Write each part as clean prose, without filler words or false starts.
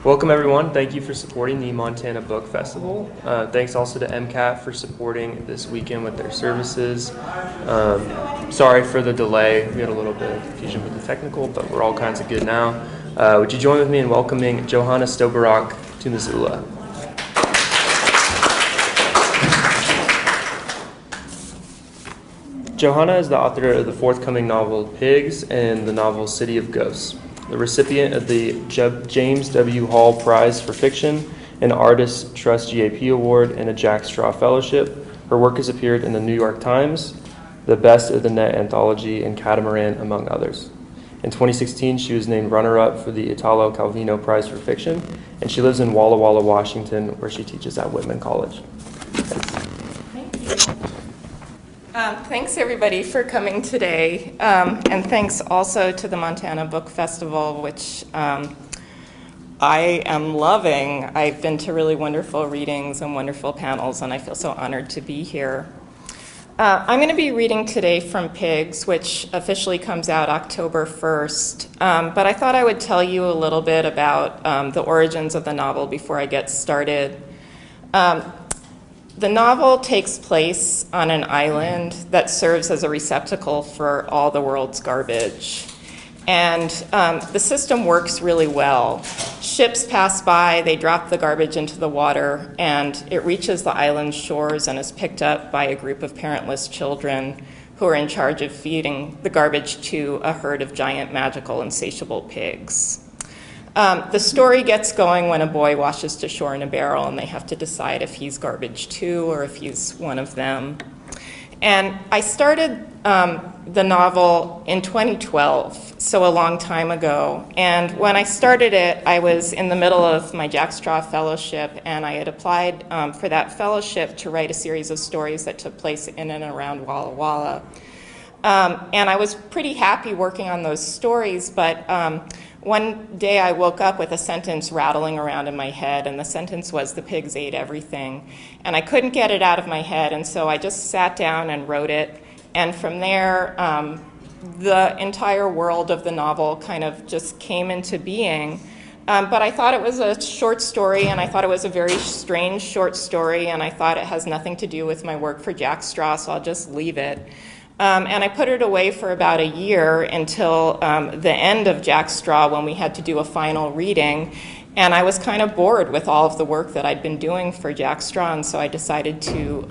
Welcome everyone. Thank you for supporting the Montana Book Festival. Thanks also to MCAT for supporting this weekend with their services. Sorry for the delay. We had a little bit of confusion with the technical, but we're all kinds of good now. Would you join with me in welcoming Johanna Stobarak to Missoula? Johanna is the author of the forthcoming novel Pigs and the novel City of Ghosts, the recipient of the James W. Hall Prize for Fiction, an Artists Trust GAP Award, and a Jack Straw Fellowship. Her work has appeared in the New York Times, the Best of the Net Anthology, and Catamaran, among others. In 2016, she was named runner-up for the Italo Calvino Prize for Fiction, and she lives in Walla Walla, Washington, where she teaches at Whitman College. Thanks everybody for coming today, and thanks also to the Montana Book Festival, which I am loving. I've been to really wonderful readings and wonderful panels, and I feel so honored to be here. I'm going to be reading today from Pigs, which officially comes out October 1st, but I thought I would tell you a little bit about the origins of the novel before I get started. The novel takes place on an island that serves as a receptacle for all the world's garbage. And the system works really well. Ships pass by, they drop the garbage into the water, and it reaches the island's shores and is picked up by a group of parentless children who are in charge of feeding the garbage to a herd of giant, magical, insatiable pigs. The story gets going when a boy washes to shore in a barrel and they have to decide if he's garbage too or if he's one of them. And I started the novel in 2012, so a long time ago. And when I started it, I was in the middle of my Jack Straw Fellowship, and I had applied for that fellowship to write a series of stories that took place in and around Walla Walla. And I was pretty happy working on those stories, but one day I woke up with a sentence rattling around in my head, and the sentence was, "The pigs ate everything." And I couldn't get it out of my head, and so I just sat down and wrote it. And from there, the entire world of the novel kind of just came into being. But I thought it was a short story, and I thought it was a very strange short story, and I thought it has nothing to do with my work for Jack Straw, so I'll just leave it. And I put it away for about a year until the end of Jack Straw, when we had to do a final reading. And I was kind of bored with all of the work that I'd been doing for Jack Straw, and so I decided to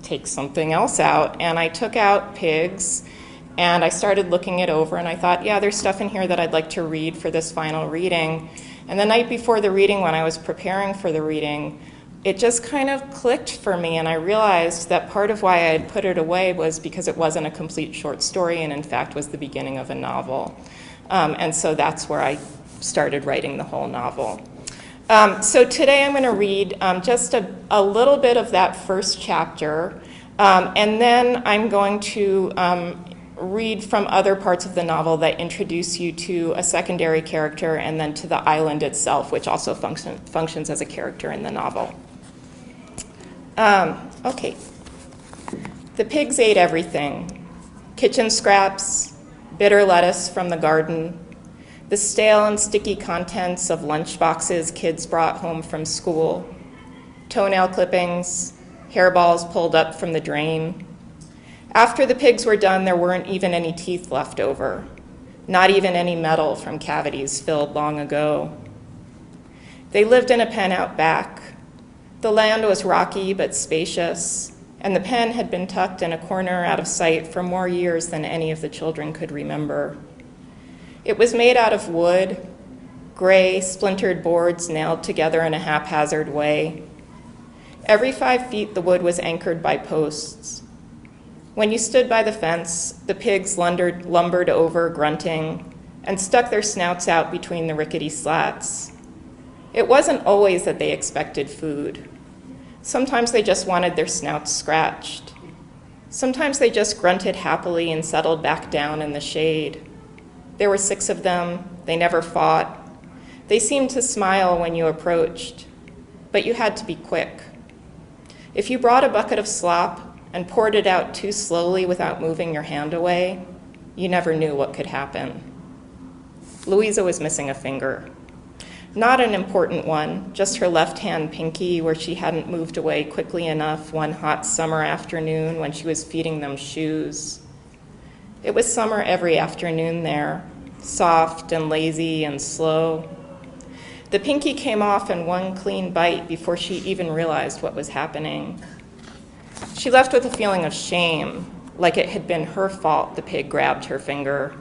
take something else out. And I took out Pigs, and I started looking it over, and I thought, yeah, there's stuff in here that I'd like to read for this final reading. And the night before the reading, when I was preparing for the reading, it just kind of clicked for me, and I realized that part of why I had put it away was because it wasn't a complete short story, and in fact was the beginning of a novel. And so that's where I started writing the whole novel. So today I'm going to read just a little bit of that first chapter, and then I'm going to read from other parts of the novel that introduce you to a secondary character, and then to the island itself, which also functions as a character in the novel. Okay. The pigs ate everything. Kitchen scraps, bitter lettuce from the garden, the stale and sticky contents of lunch boxes kids brought home from school, toenail clippings, hairballs pulled up from the drain. After the pigs were done, there weren't even any teeth left over, not even any metal from cavities filled long ago. They lived in a pen out back. The land was rocky but spacious, and the pen had been tucked in a corner out of sight for more years than any of the children could remember. It was made out of wood, gray, splintered boards nailed together in a haphazard way. Every 5 feet, the wood was anchored by posts. When you stood by the fence, the pigs lumbered over, grunting, and stuck their snouts out between the rickety slats. It wasn't always that they expected food. Sometimes they just wanted their snouts scratched. Sometimes they just grunted happily and settled back down in the shade. There were 6 of them. They never fought. They seemed to smile when you approached, but you had to be quick. If you brought a bucket of slop and poured it out too slowly without moving your hand away, you never knew what could happen. Louisa was missing a finger. Not an important one, just her left-hand pinky where she hadn't moved away quickly enough one hot summer afternoon when she was feeding them shoes. It was summer every afternoon there, soft and lazy and slow. The pinky came off in one clean bite before she even realized what was happening. She left with a feeling of shame, like it had been her fault the pig grabbed her finger.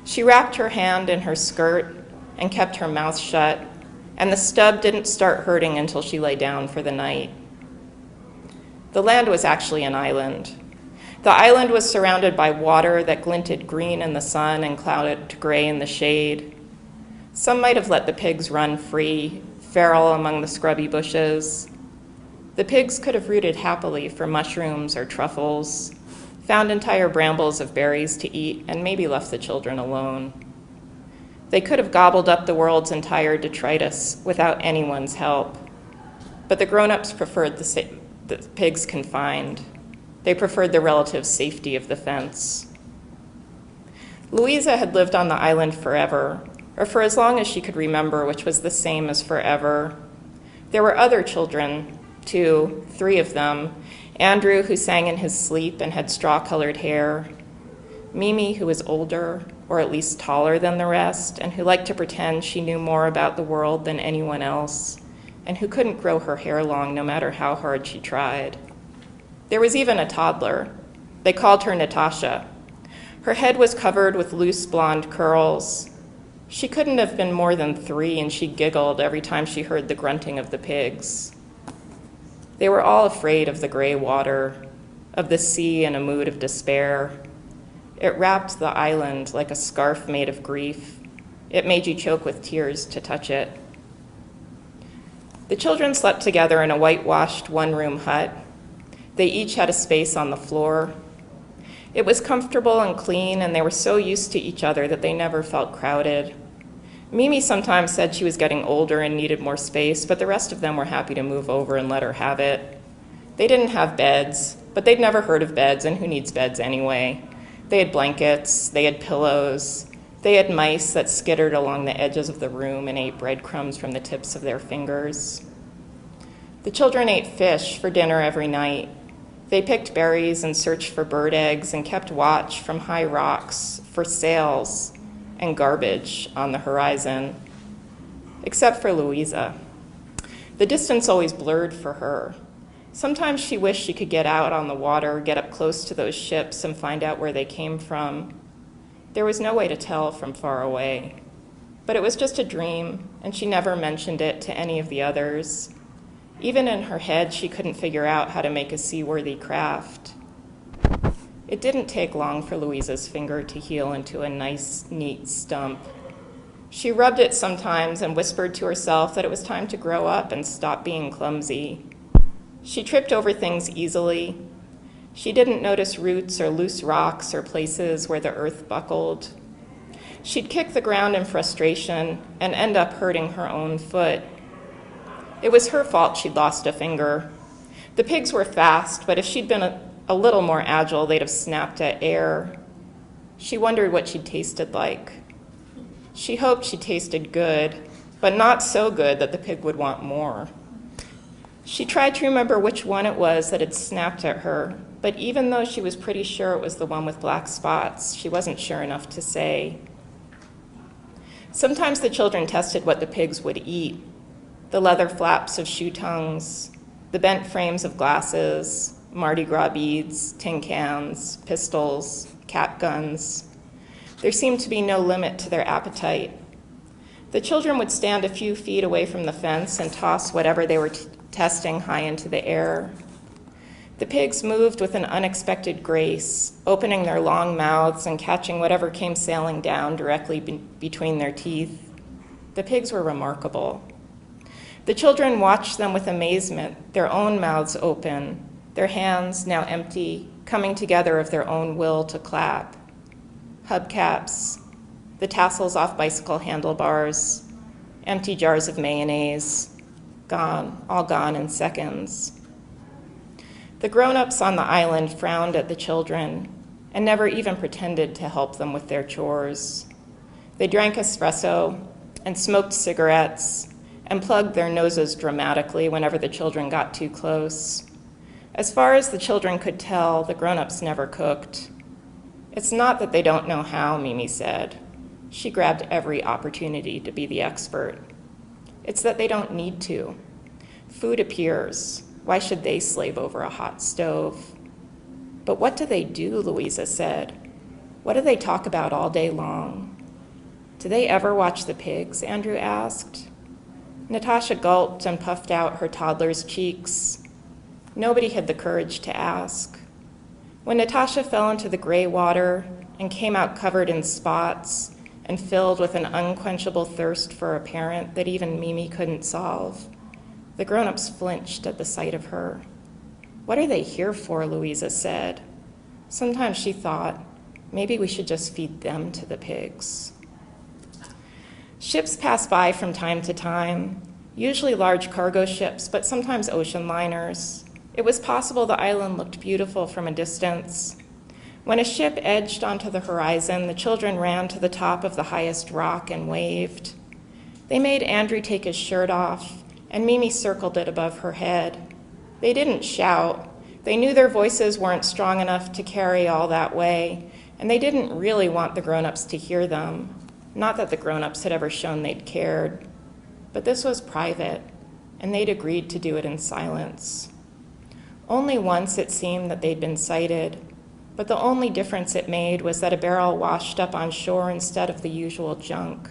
She wrapped her hand in her skirt and kept her mouth shut, and the stub didn't start hurting until she lay down for the night. The land was actually an island. The island was surrounded by water that glinted green in the sun and clouded to gray in the shade. Some might have let the pigs run free, feral among the scrubby bushes. The pigs could have rooted happily for mushrooms or truffles, found entire brambles of berries to eat, and maybe left the children alone. They could have gobbled up the world's entire detritus without anyone's help. But the grown-ups preferred the pigs confined. They preferred the relative safety of the fence. Louisa had lived on the island forever, or for as long as she could remember, which was the same as forever. There were other children, 2, 3 of them. Andrew, who sang in his sleep and had straw-colored hair. Mimi, who was older, or at least taller than the rest, and who liked to pretend she knew more about the world than anyone else, and who couldn't grow her hair long no matter how hard she tried. There was even a toddler. They called her Natasha. Her head was covered with loose blonde curls. She couldn't have been more than 3, and she giggled every time she heard the grunting of the pigs. They were all afraid of the gray water, of the sea in a mood of despair. It wrapped the island like a scarf made of grief. It made you choke with tears to touch it. The children slept together in a whitewashed one-room hut. They each had a space on the floor. It was comfortable and clean, and they were so used to each other that they never felt crowded. Mimi sometimes said she was getting older and needed more space, but the rest of them were happy to move over and let her have it. They didn't have beds, but they'd never heard of beds, and who needs beds anyway? They had blankets, they had pillows, they had mice that skittered along the edges of the room and ate breadcrumbs from the tips of their fingers. The children ate fish for dinner every night. They picked berries and searched for bird eggs and kept watch from high rocks for sails and garbage on the horizon, except for Louisa. The distance always blurred for her. Sometimes she wished she could get out on the water, get up close to those ships and find out where they came from. There was no way to tell from far away. But it was just a dream, and she never mentioned it to any of the others. Even in her head, she couldn't figure out how to make a seaworthy craft. It didn't take long for Louisa's finger to heal into a nice, neat stump. She rubbed it sometimes and whispered to herself that it was time to grow up and stop being clumsy. She tripped over things easily. She didn't notice roots or loose rocks or places where the earth buckled. She'd kick the ground in frustration and end up hurting her own foot. It was her fault she'd lost a finger. The pigs were fast, but if she'd been a little more agile, they'd have snapped at air. She wondered what she'd tasted like. She hoped she tasted good, but not so good that the pig would want more. She tried to remember which one it was that had snapped at her, but even though she was pretty sure it was the one with black spots, she wasn't sure enough to say. Sometimes the children tested what the pigs would eat: the leather flaps of shoe tongues, the bent frames of glasses, Mardi Gras beads, tin cans, pistols, cap guns. There seemed to be no limit to their appetite. The children would stand a few feet away from the fence and toss whatever they were testing high into the air. The pigs moved with an unexpected grace, opening their long mouths and catching whatever came sailing down directly between their teeth. The pigs were remarkable. The children watched them with amazement, their own mouths open, their hands now empty, coming together of their own will to clap. Hubcaps, the tassels off bicycle handlebars, empty jars of mayonnaise, gone, all gone in seconds. The grown-ups on the island frowned at the children and never even pretended to help them with their chores. They drank espresso and smoked cigarettes and plugged their noses dramatically whenever the children got too close. As far as the children could tell, the grown-ups never cooked. It's not that they don't know how, Mimi said. She grabbed every opportunity to be the expert. It's that they don't need to. Food appears. Why should they slave over a hot stove? But what do they do, Louisa said. What do they talk about all day long? Do they ever watch the pigs? Andrew asked. Natasha gulped and puffed out her toddler's cheeks. Nobody had the courage to ask. When Natasha fell into the gray water and came out covered in spots and filled with an unquenchable thirst for a parent that even Mimi couldn't solve, the grown-ups flinched at the sight of her. What are they here for, Louisa said. Sometimes she thought, maybe we should just feed them to the pigs. Ships passed by from time to time, usually large cargo ships, but sometimes ocean liners. It was possible the island looked beautiful from a distance. When a ship edged onto the horizon, the children ran to the top of the highest rock and waved. They made Andrew take his shirt off, and Mimi circled it above her head. They didn't shout. They knew their voices weren't strong enough to carry all that way, and they didn't really want the grown-ups to hear them. Not that the grown-ups had ever shown they'd cared. But this was private, and they'd agreed to do it in silence. Only once it seemed that they'd been sighted, but the only difference it made was that a barrel washed up on shore instead of the usual junk.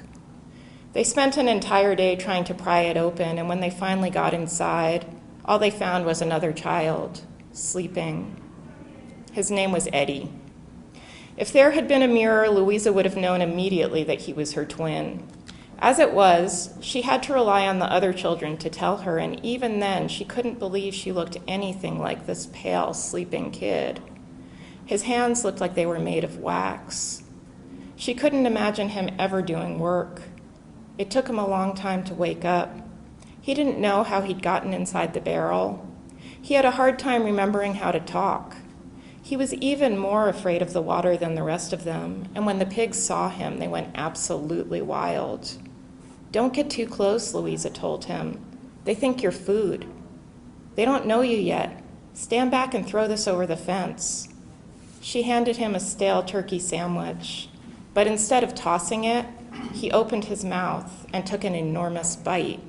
They spent an entire day trying to pry it open, and when they finally got inside, all they found was another child, sleeping. His name was Eddie. If there had been a mirror, Louisa would have known immediately that he was her twin. As it was, she had to rely on the other children to tell her, and even then, she couldn't believe she looked anything like this pale, sleeping kid. His hands looked like they were made of wax. She couldn't imagine him ever doing work. It took him a long time to wake up. He didn't know how he'd gotten inside the barrel. He had a hard time remembering how to talk. He was even more afraid of the water than the rest of them, and when the pigs saw him, they went absolutely wild. Don't get too close, Louisa told him. They think you're food. They don't know you yet. Stand back and throw this over the fence. She handed him a stale turkey sandwich, but instead of tossing it, he opened his mouth and took an enormous bite.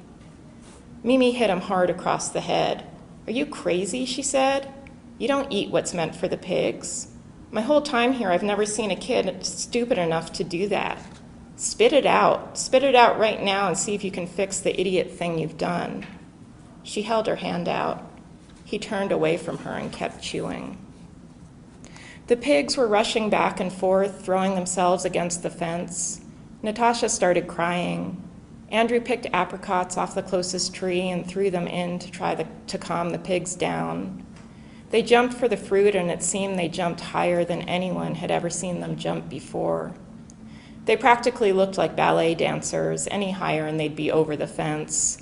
Mimi hit him hard across the head. Are you crazy? She said. You don't eat what's meant for the pigs. My whole time here, I've never seen a kid stupid enough to do that. Spit it out. Spit it out right now and see if you can fix the idiot thing you've done. She held her hand out. He turned away from her and kept chewing. The pigs were rushing back and forth, throwing themselves against the fence. Natasha started crying. Andrew picked apricots off the closest tree and threw them in to try to calm the pigs down. They jumped for the fruit, and it seemed they jumped higher than anyone had ever seen them jump before. They practically looked like ballet dancers. Any higher and they'd be over the fence.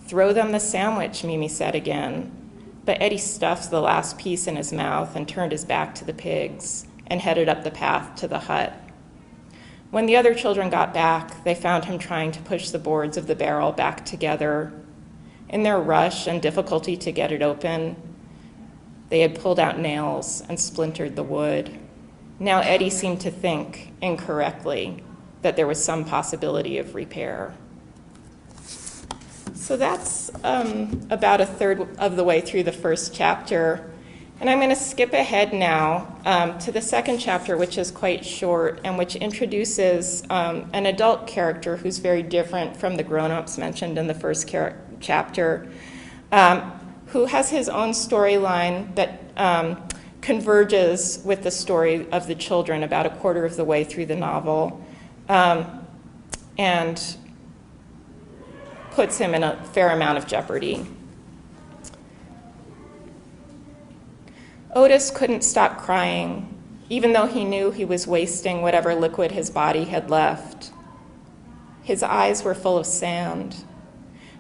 Throw them the sandwich, Mimi said again. But Eddie stuffed the last piece in his mouth and turned his back to the pigs and headed up the path to the hut. When the other children got back, they found him trying to push the boards of the barrel back together. In their rush and difficulty to get it open, they had pulled out nails and splintered the wood. Now Eddie seemed to think, incorrectly, that there was some possibility of repair. So that's about a third of the way through the first chapter. And I'm going to skip ahead now to the second chapter, which is quite short and which introduces an adult character who's very different from the grown-ups mentioned in the first chapter, who has his own storyline that converges with the story of the children about a quarter of the way through the novel, and puts him in a fair amount of jeopardy. Otis couldn't stop crying, even though he knew he was wasting whatever liquid his body had left. His eyes were full of sand.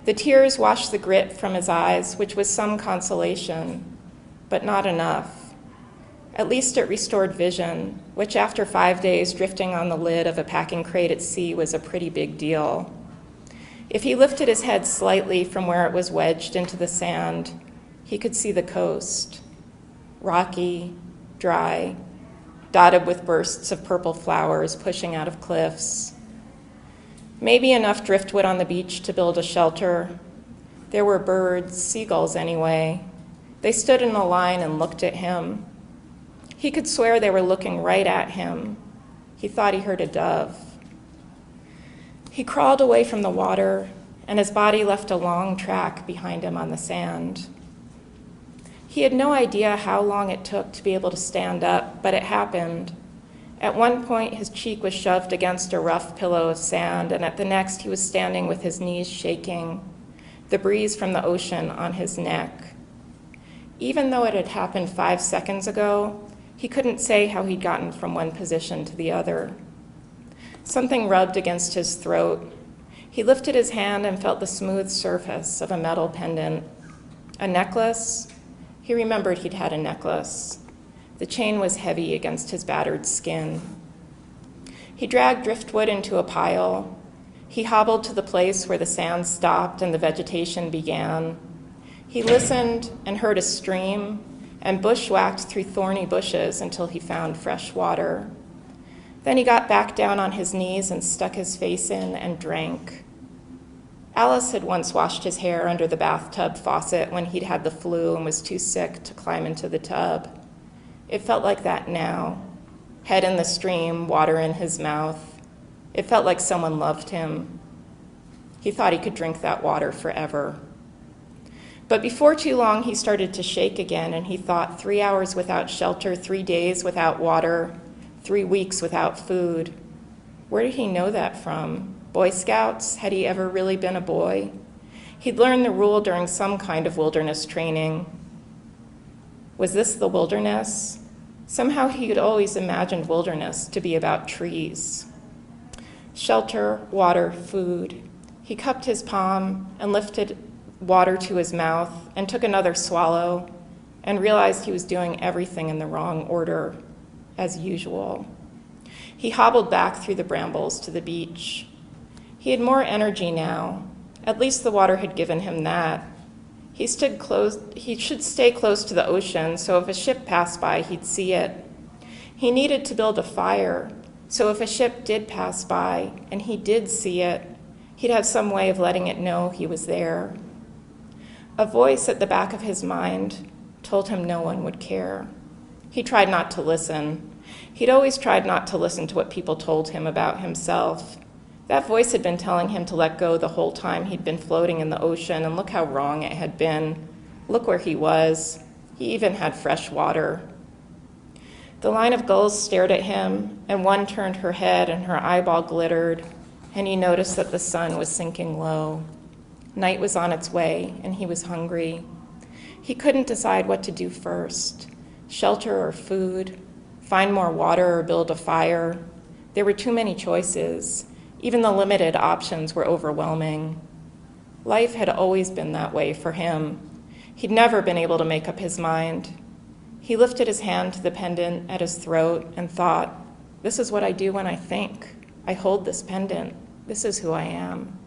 The tears washed the grit from his eyes, which was some consolation, but not enough. At least it restored vision, which after 5 days drifting on the lid of a packing crate at sea was a pretty big deal. If he lifted his head slightly from where it was wedged into the sand, he could see the coast, rocky, dry, dotted with bursts of purple flowers pushing out of cliffs. Maybe enough driftwood on the beach to build a shelter. There were birds, seagulls anyway. They stood in a line and looked at him. He could swear they were looking right at him. He thought he heard a dove. He crawled away from the water, and his body left a long track behind him on the sand. He had no idea how long it took to be able to stand up, but it happened. At one point, his cheek was shoved against a rough pillow of sand, and at the next, he was standing with his knees shaking, the breeze from the ocean on his neck. Even though it had happened 5 seconds ago, he couldn't say how he'd gotten from one position to the other. Something rubbed against his throat. He lifted his hand and felt the smooth surface of a metal pendant. A necklace? He remembered he'd had a necklace. The chain was heavy against his battered skin. He dragged driftwood into a pile. He hobbled to the place where the sand stopped and the vegetation began. He listened and heard a stream and bushwhacked through thorny bushes until he found fresh water. Then he got back down on his knees and stuck his face in and drank. Alice had once washed his hair under the bathtub faucet when he'd had the flu and was too sick to climb into the tub. It felt like that now. Head in the stream, water in his mouth. It felt like someone loved him. He thought he could drink that water forever. But before too long, he started to shake again, and he thought 3 hours without shelter, 3 days without water, 3 weeks without food. Where did he know that from? Boy Scouts? Had he ever really been a boy? He'd learned the rule during some kind of wilderness training. Was this the wilderness? Somehow he had always imagined wilderness to be about trees. Shelter, water, food. He cupped his palm and lifted water to his mouth and took another swallow and realized he was doing everything in the wrong order, as usual. He hobbled back through the brambles to the beach. He had more energy now. At least the water had given him that. He should stay close to the ocean, so if a ship passed by, he'd see it. He needed to build a fire, so if a ship did pass by and he did see it, he'd have some way of letting it know he was there. A voice at the back of his mind told him no one would care. He tried not to listen. He'd always tried not to listen to what people told him about himself. That voice had been telling him to let go the whole time he'd been floating in the ocean, and look how wrong it had been. Look where he was. He even had fresh water. The line of gulls stared at him, and one turned her head and her eyeball glittered, and he noticed that the sun was sinking low. Night was on its way, and he was hungry. He couldn't decide what to do first, shelter or food, find more water or build a fire. There were too many choices. Even the limited options were overwhelming. Life had always been that way for him. He'd never been able to make up his mind. He lifted his hand to the pendant at his throat and thought, this is what I do when I think. I hold this pendant. This is who I am.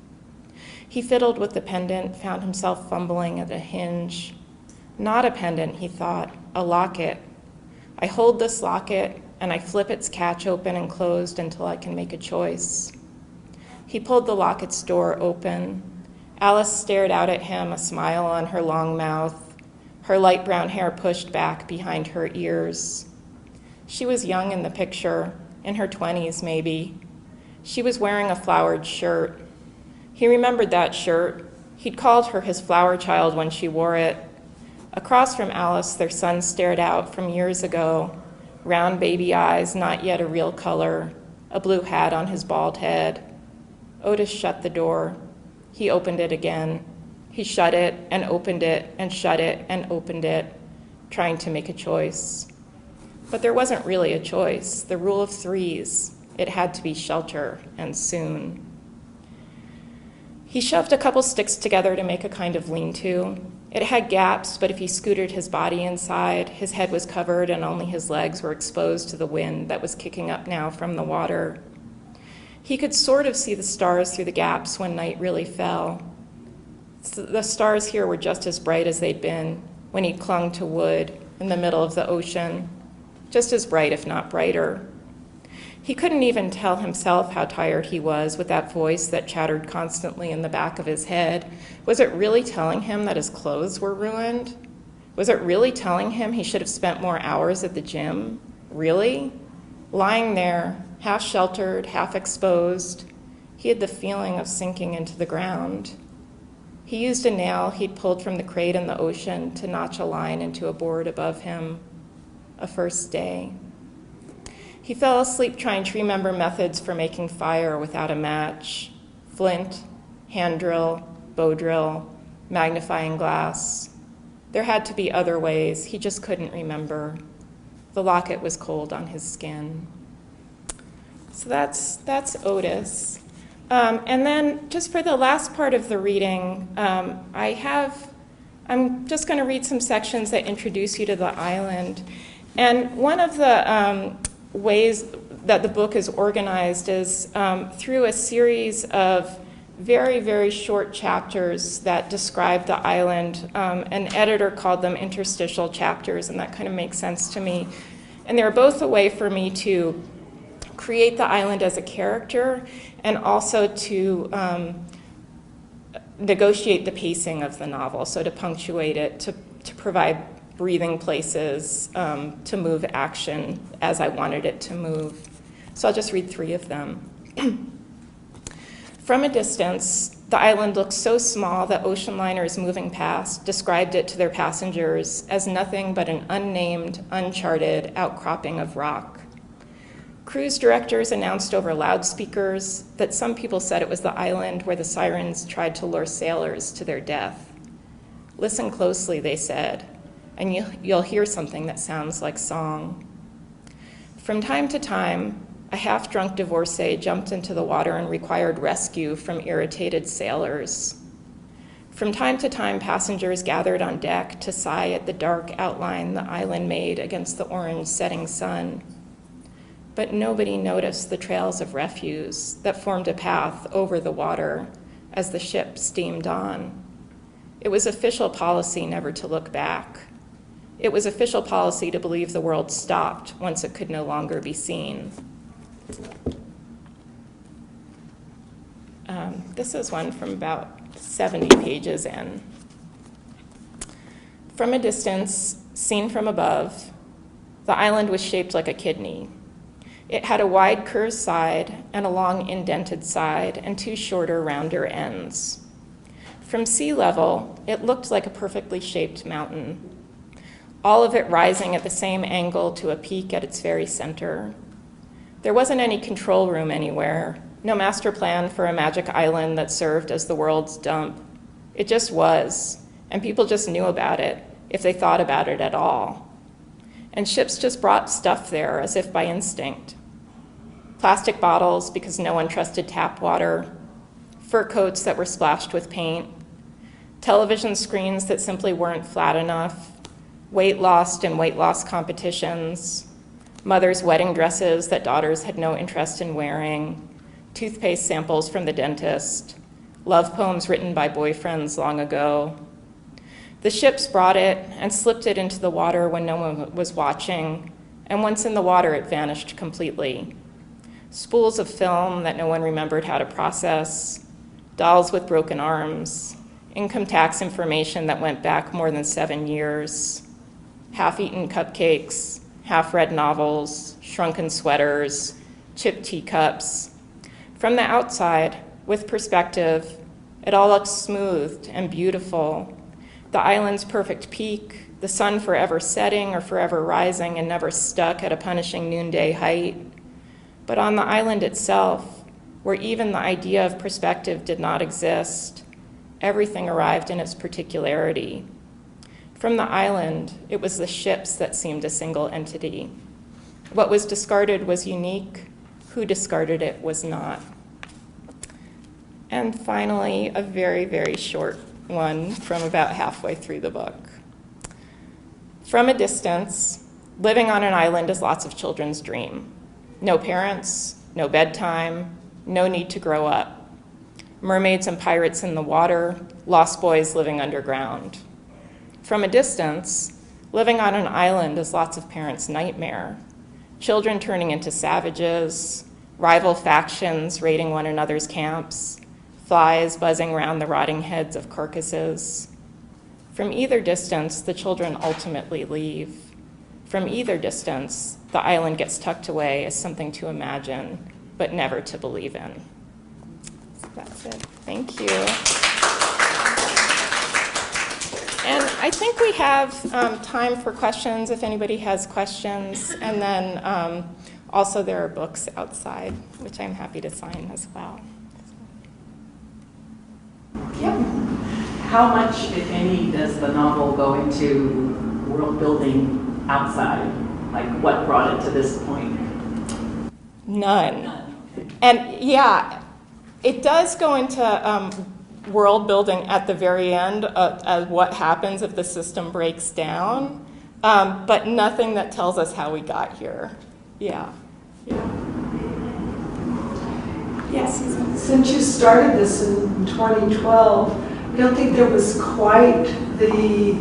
He fiddled with the pendant, found himself fumbling at a hinge. Not a pendant, he thought, a locket. I hold this locket and I flip its catch open and closed until I can make a choice. He pulled the locket's door open. Alice stared out at him, a smile on her long mouth, her light brown hair pushed back behind her ears. She was young in the picture, in her 20s maybe. She was wearing a flowered shirt. He remembered that shirt. He'd called her his flower child when she wore it. Across from Alice, their son stared out from years ago, round baby eyes, not yet a real color, a blue hat on his bald head. Otis shut the door. He opened it again. He shut it and opened it and shut it and opened it, trying to make a choice. But there wasn't really a choice. The rule of threes. It had to be shelter, and soon. He shoved a couple sticks together to make a kind of lean-to. It had gaps, but if he scooted his body inside, his head was covered and only his legs were exposed to the wind that was kicking up now from the water. He could sort of see the stars through the gaps when night really fell. The stars here were just as bright as they'd been when he clung to wood in the middle of the ocean, just as bright, if not brighter. He couldn't even tell himself how tired he was with that voice that chattered constantly in the back of his head. Was it really telling him that his clothes were ruined? Was it really telling him he should have spent more hours at the gym? Really? Lying there, half sheltered, half exposed, he had the feeling of sinking into the ground. He used a nail he'd pulled from the crate in the ocean to notch a line into a board above him. A first day. He fell asleep trying to remember methods for making fire without a match. Flint, hand drill, bow drill, magnifying glass. There had to be other ways. He just couldn't remember. The locket was cold on his skin. So that's Otis. And then just for the last part of the reading, I'm just going to read some sections that introduce you to the island. And one of the ways that the book is organized is through a series of very, very short chapters that describe the island. An editor called them interstitial chapters, and that kind of makes sense to me. And they're both a way for me to create the island as a character and also to negotiate the pacing of the novel, so to punctuate it, to provide breathing places, to move action as I wanted it to move. So I'll just read 3 of them. From a distance, the island looked so small that ocean liners moving past described it to their passengers as nothing but an unnamed, uncharted outcropping of rock. Cruise directors announced over loudspeakers that some people said it was the island where the sirens tried to lure sailors to their death. Listen closely, they said, and you'll hear something that sounds like song. From time to time, a half-drunk divorcee jumped into the water and required rescue from irritated sailors. From time to time, passengers gathered on deck to sigh at the dark outline the island made against the orange setting sun. But nobody noticed the trails of refuse that formed a path over the water as the ship steamed on. It was official policy never to look back. It was official policy to believe the world stopped once it could no longer be seen. This is one from about 70 pages in. From a distance, seen from above, the island was shaped like a kidney. It had a wide curved side and a long indented side and 2 shorter, rounder ends. From sea level, it looked like a perfectly shaped mountain, all of it rising at the same angle to a peak at its very center. There wasn't any control room anywhere, no master plan for a magic island that served as the world's dump. It just was, and people just knew about it, if they thought about it at all. And ships just brought stuff there as if by instinct. Plastic bottles because no one trusted tap water, fur coats that were splashed with paint, television screens that simply weren't flat enough, weight loss and weight loss competitions, mothers' wedding dresses that daughters had no interest in wearing, toothpaste samples from the dentist, love poems written by boyfriends long ago. The ships brought it and slipped it into the water when no one was watching, and once in the water, it vanished completely. Spools of film that no one remembered how to process, dolls with broken arms, income tax information that went back more than 7 years, half-eaten cupcakes, half-read novels, shrunken sweaters, chipped teacups. From the outside, with perspective, it all looked smoothed and beautiful. The island's perfect peak, the sun forever setting or forever rising and never stuck at a punishing noonday height. But on the island itself, where even the idea of perspective did not exist, everything arrived in its particularity. From the island, it was the ships that seemed a single entity. What was discarded was unique. Who discarded it was not. And finally, a very, very short one from about halfway through the book. From a distance, living on an island is lots of children's dream. No parents, no bedtime, no need to grow up. Mermaids and pirates in the water, lost boys living underground. From a distance, living on an island is lots of parents' nightmare. Children turning into savages, rival factions raiding one another's camps, flies buzzing around the rotting heads of carcasses. From either distance, the children ultimately leave. From either distance, the island gets tucked away as something to imagine, but never to believe in. So that's it. Thank you. And I think we have time for questions if anybody has questions. And then also there are books outside, which I'm happy to sign as well. Yeah. How much, if any, does the novel go into world building outside? Like what brought it to this point? None. And yeah, it does go into world building at the very end of what happens if the system breaks down, but nothing that tells us how we got here. Yeah. Yes. Since you started this in 2012, I don't think there was quite the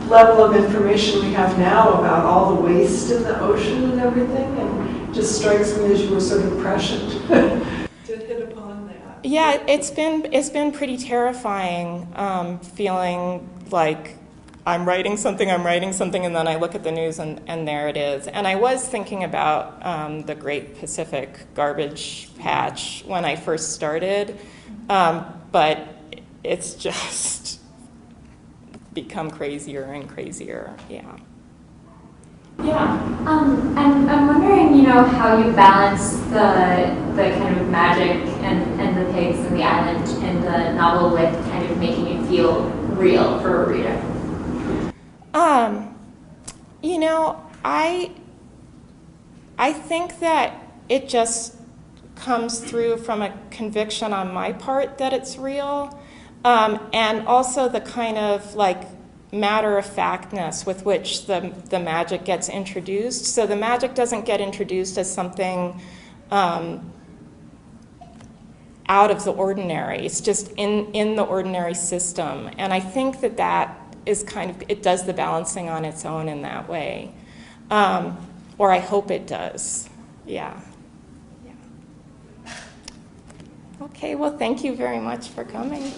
level of information we have now about all the waste in the ocean and everything, and it just strikes me as you were sort of prescient to hit upon that. Yeah, it's been pretty terrifying, feeling like I'm writing something, and then I look at the news and there it is. And I was thinking about the Great Pacific Garbage Patch when I first started, but it's just become crazier and crazier, yeah. Yeah, I'm wondering, how you balance the kind of magic and the pigs and the island in the novel with kind of making it feel real for a reader. I think that it just comes through from a conviction on my part that it's real, and also the kind of matter-of-factness with which the magic gets introduced. So the magic doesn't get introduced as something out of the ordinary. It's just in the ordinary system. And I think that is it does the balancing on its own in that way. Or I hope it does. Yeah. Okay, well, thank you very much for coming.